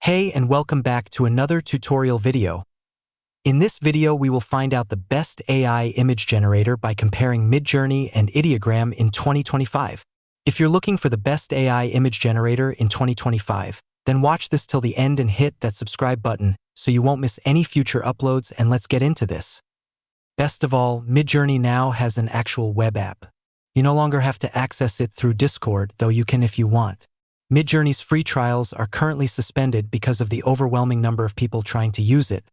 Hey, and welcome back to another tutorial video. In this video, we will find out the best AI image generator by comparing MidJourney and Idiogram in 2025. If you're looking for the best AI image generator in 2025, then watch this till the end and hit that subscribe button so you won't miss any future uploads, and let's get into this. Best of all, MidJourney now has an actual web app. You no longer have to access it through Discord, though you can if you want. MidJourney's free trials are currently suspended because of the overwhelming number of people trying to use it,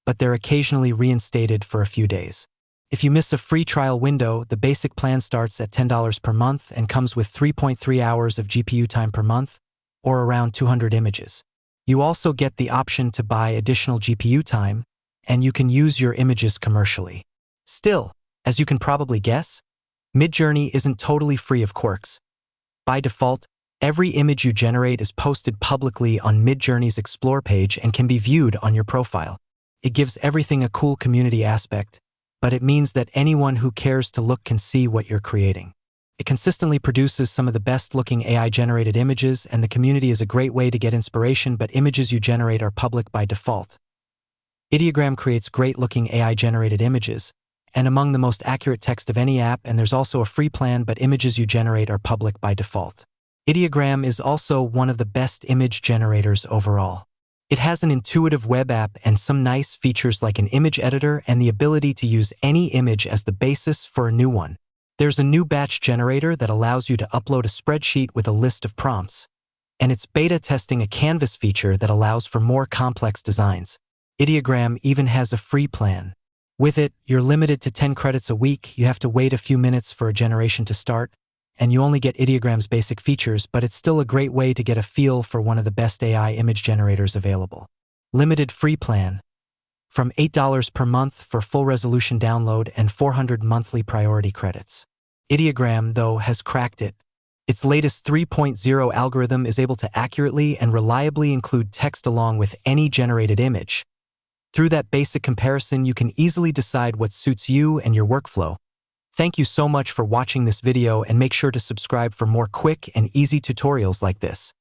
but they're occasionally reinstated for a few days. If you miss a free trial window, the basic plan starts at $10 per month and comes with 3.3 hours of GPU time per month, or around 200 images. You also get the option to buy additional GPU time, and you can use your images commercially. Still, as you can probably guess, MidJourney isn't totally free of quirks. By default, every image you generate is posted publicly on MidJourney's Explore page and can be viewed on your profile. It gives everything a cool community aspect, but it means that anyone who cares to look can see what you're creating. It consistently produces some of the best-looking AI-generated images, and the community is a great way to get inspiration, but images you generate are public by default. Idiogram creates great-looking AI-generated images, and among the most accurate text of any app, and there's also a free plan, but images you generate are public by default. Idiogram is also one of the best image generators overall. It has an intuitive web app and some nice features like an image editor and the ability to use any image as the basis for a new one. There's a new batch generator that allows you to upload a spreadsheet with a list of prompts, and it's beta testing a canvas feature that allows for more complex designs. Idiogram even has a free plan. With it, you're limited to 10 credits a week, you have to wait a few minutes for a generation to start, and you only get Idiogram's basic features, but it's still a great way to get a feel for one of the best AI image generators available. Limited free plan. From $8 per month for full resolution download and 400 monthly priority credits. Idiogram, though, has cracked it. Its latest 3.0 algorithm is able to accurately and reliably include text along with any generated image. Through that basic comparison, you can easily decide what suits you and your workflow. Thank you so much for watching this video, and make sure to subscribe for more quick and easy tutorials like this.